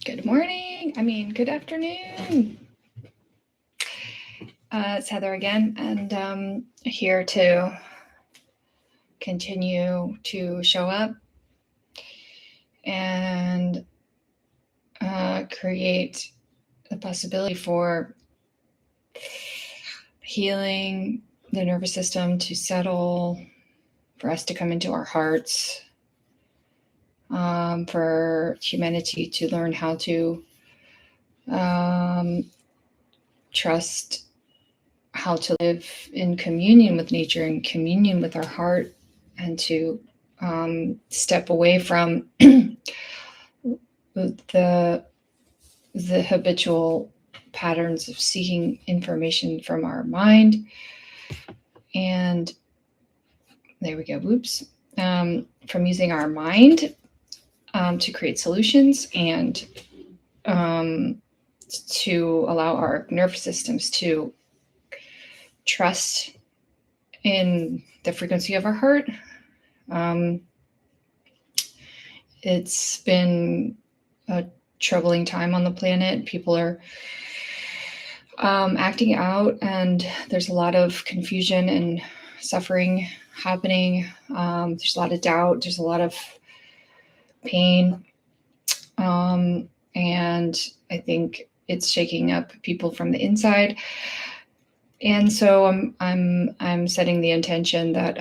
Good morning. Good afternoon. It's Heather again, and here to continue to show up and create the possibility for healing the nervous system to settle, for us to come into our hearts, for humanity to learn how to trust how to live in communion with nature, in communion with our heart, and to step away from the habitual patterns of seeking information from our mind. And there we go. Whoops. From using our mind to create solutions and to allow our nervous systems to trust in the frequency of our heart. It's been a troubling time on the planet. People are acting out, and there's a lot of confusion and suffering happening. There's a lot of doubt. There's a lot of pain. And I think it's shaking up people from the inside. And so I'm setting the intention that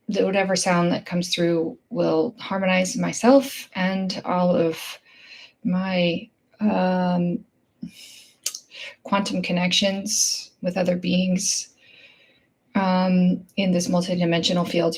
that whatever sound that comes through will harmonize myself and all of my quantum connections with other beings in this multidimensional field.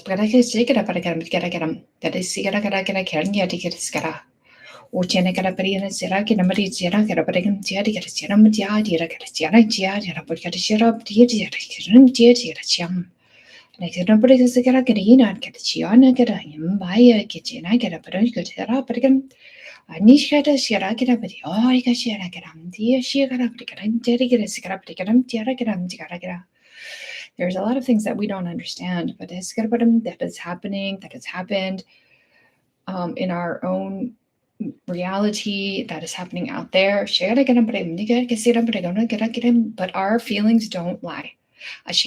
There's a lot of things that we don't understand, but that is happening, that has happened in our own reality, that is happening out there. But our feelings don't lie. This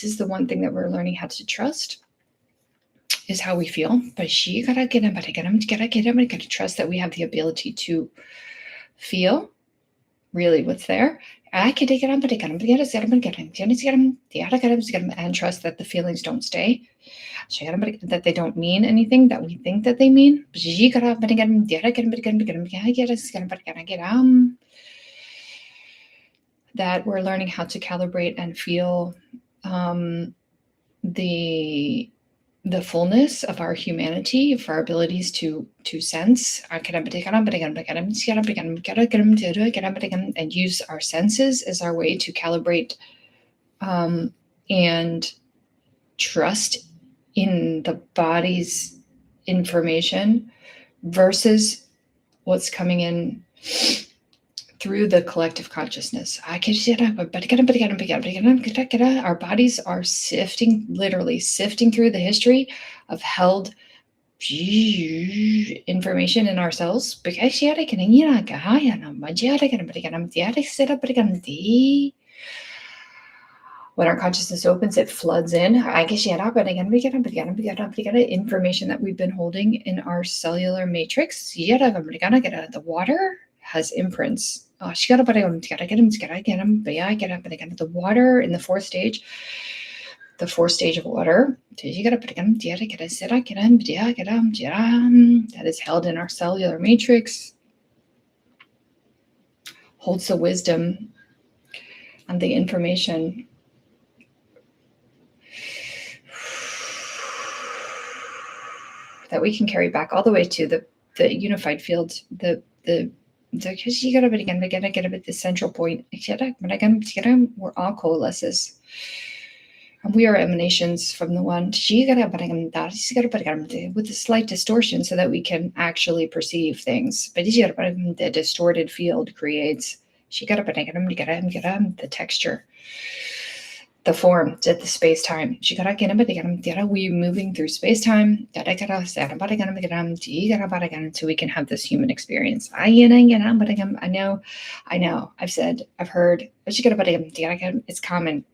is the one thing that we're learning how to trust, is how we feel. But trust that we have the ability to feel really what's there, and trust that the feelings don't stay, that they don't mean anything that we think that they mean. That we're learning how to calibrate and feel the fullness of our humanity, of our abilities to sense, and use our senses as our way to calibrate and trust in the body's information versus what's coming in through the collective consciousness. Our bodies are literally sifting through the history of held information in ourselves. When our consciousness opens, it floods in information that we've been holding in our cellular matrix. The water has imprints. The water in the fourth stage of water, that is held in our cellular matrix, holds the wisdom and the information that we can carry back all the way to the unified field, the central point. We're all coalesces, and we are emanations from the one, with a slight distortion so that we can actually perceive things. But the distorted field creates the texture, the form, the space-time. We moving through space-time. So we can have this human experience. I know. I've said, I've heard. It's common.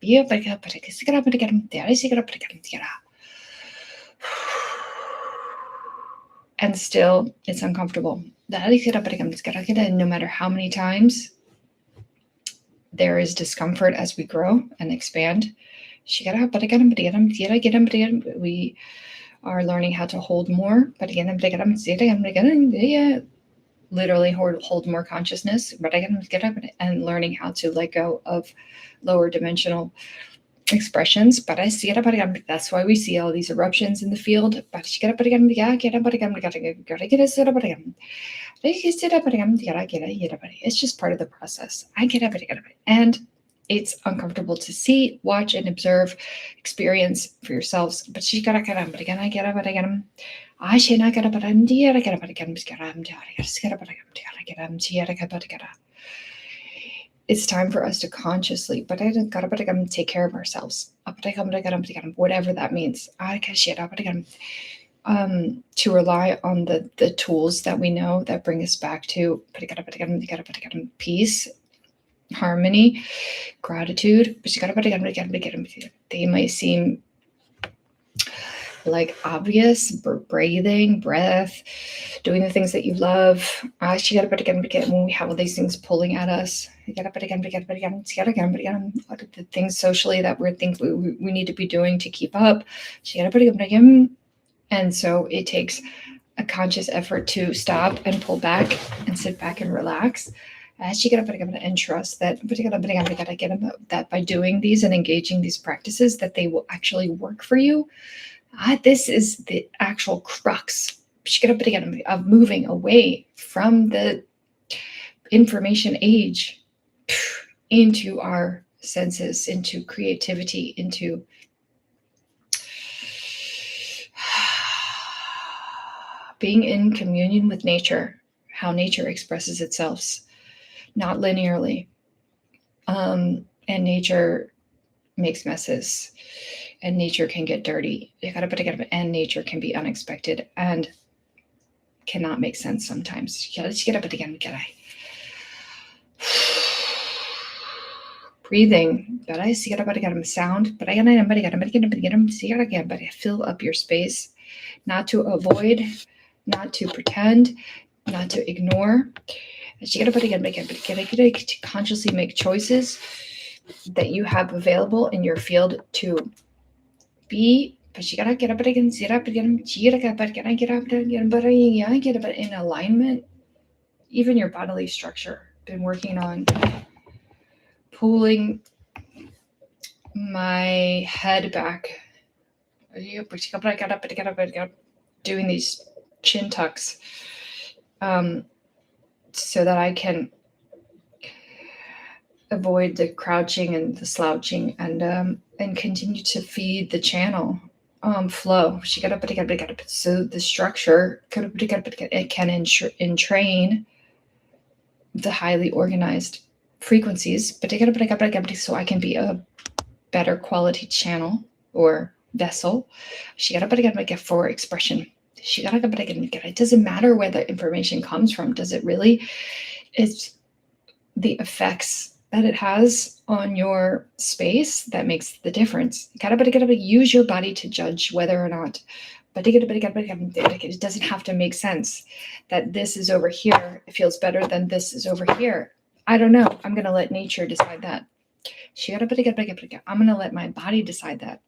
And still, it's uncomfortable. No matter how many times there is discomfort as we grow and expand. We are learning how to hold more, literally hold more consciousness, and learning how to let go of lower dimensional expressions. That's why we see all these eruptions in the field. It's just part of the process. And it's uncomfortable to see, watch, and observe, experience for yourselves. But it's time for us to consciously take care of ourselves, whatever that means. To rely on the tools that we know that bring us back to peace, harmony, gratitude. They might seem like obvious: breathing, breath, doing the things that you love. When we have all these things pulling at us, the things socially that we think we need to be doing to keep up. And so it takes a conscious effort to stop and pull back and sit back and relax. And trust that by doing these and engaging these practices, that they will actually work for you. This is the actual crux of moving away from the information age into our senses, into creativity, into being in communion with nature, how nature expresses itself, not linearly. And nature makes messes, and nature can get dirty. And nature can be unexpected and cannot make sense sometimes. Breathing, sound, fill up your space, not to avoid, not to pretend, not to ignore. To consciously make choices that you have available in your field to be in alignment. Even your bodily structure. Been working on pulling my head back, doing these chin tucks, so that I can avoid the crouching and the slouching, and continue to feed the channel flow. So the structure it can entrain the highly organized frequencies, so I can be a better quality channel or vessel for expression. It doesn't matter where the information comes from. Does it really? It's the effects that it has on your space that makes the difference. Use your body to judge whether or not. But it doesn't have to make sense that this is over here. It feels better than this is over here. I don't know. I'm going to let nature decide that. I'm going to let my body decide that.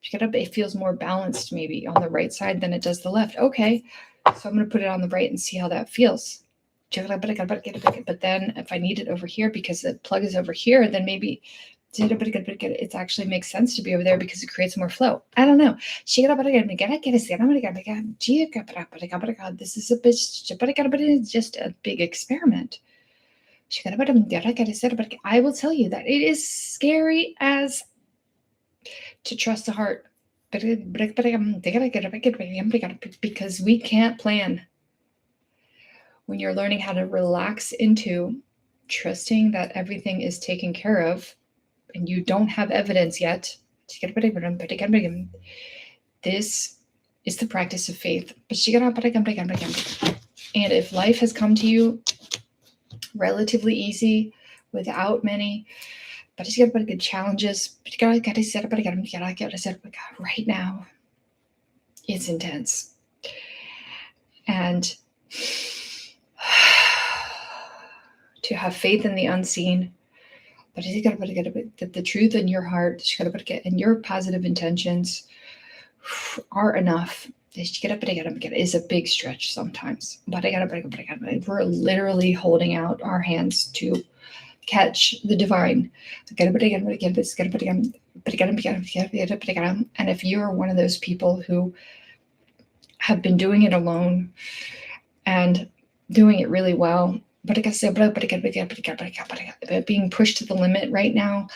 It feels more balanced maybe on the right side than it does the left. Okay, so I'm going to put it on the right and see how that feels. But then if I need it over here because the plug is over here, then maybe it actually makes sense to be over there because it creates more flow. I don't know. This is just a big experiment. I will tell you that it is scary as to trust the heart, because we can't plan. When you're learning how to relax into trusting that everything is taken care of, and you don't have evidence yet, this is the practice of faith. And if life has come to you relatively easy, without many good challenges, right now, it's intense. And to have faith in the unseen, but that the truth in your heart and your positive intentions are enough. Is a big stretch sometimes, but we're literally holding out our hands to catch the divine. And if you're one of those people who have been doing it alone and doing it really well, but being pushed to the limit right now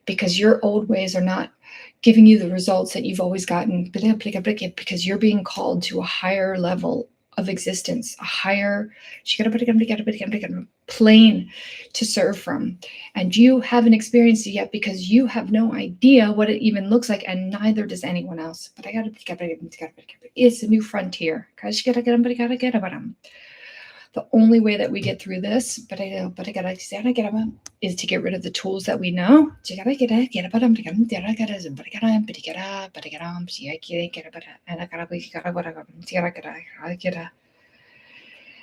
because your old ways are not giving you the results that you've always gotten, because you're being called to a higher level of existence, a higher plane to serve from. And you haven't experienced it yet because you have no idea what it even looks like, and neither does anyone else. But it's a new frontier. The only way that we get through this, is to get rid of the tools that we know.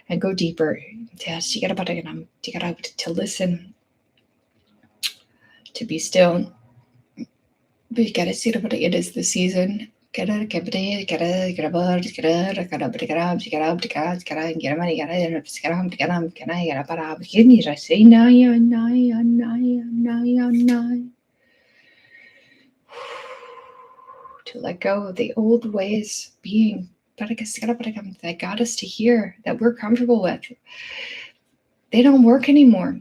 And go deeper. To listen, to be still. It is the season. To let go of the old ways being that got us to here, that we're comfortable with. They don't work anymore.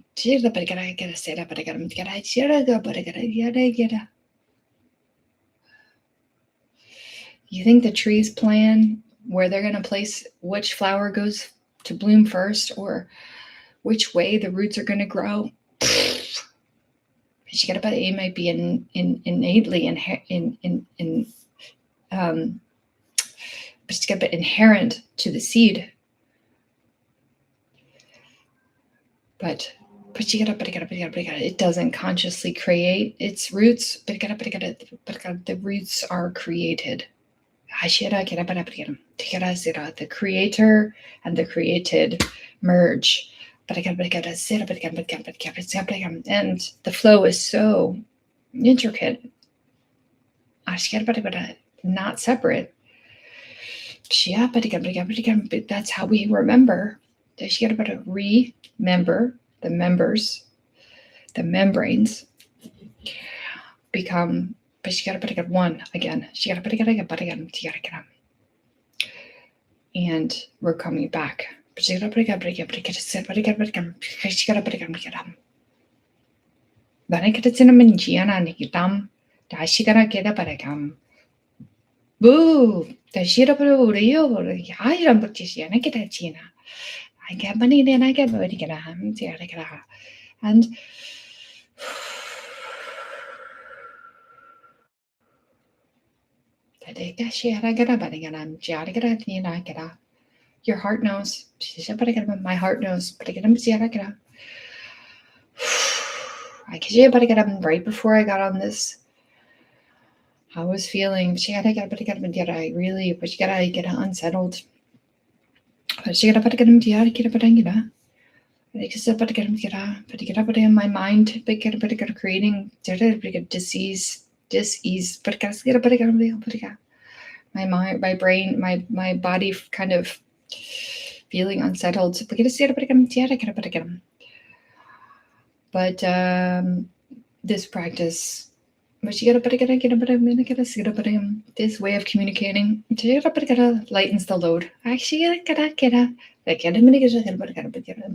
You think the trees plan where they're going to place which flower goes to bloom first, or which way the roots are going to grow? It might be innately inherent to the seed. But it doesn't consciously create its roots. The roots are created. The creator and the created merge. And the flow is so intricate, not separate. That's how we remember. Remember the members, the membranes become one again. And we're coming back. Boo! And your heart knows. My heart knows. Right before I got on this, I was feeling really get unsettled. My mind creating disease. My mind, my brain, my body kind of feeling unsettled. But this practice, this way of communicating lightens the load. And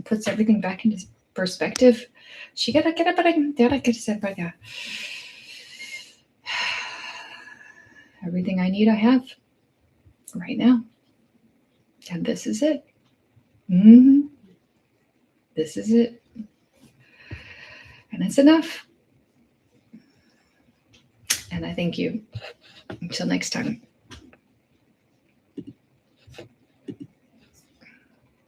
puts everything back into perspective. Everything I need, I have right now. And this is it. This is it. And it's enough. And I thank you. Until next time.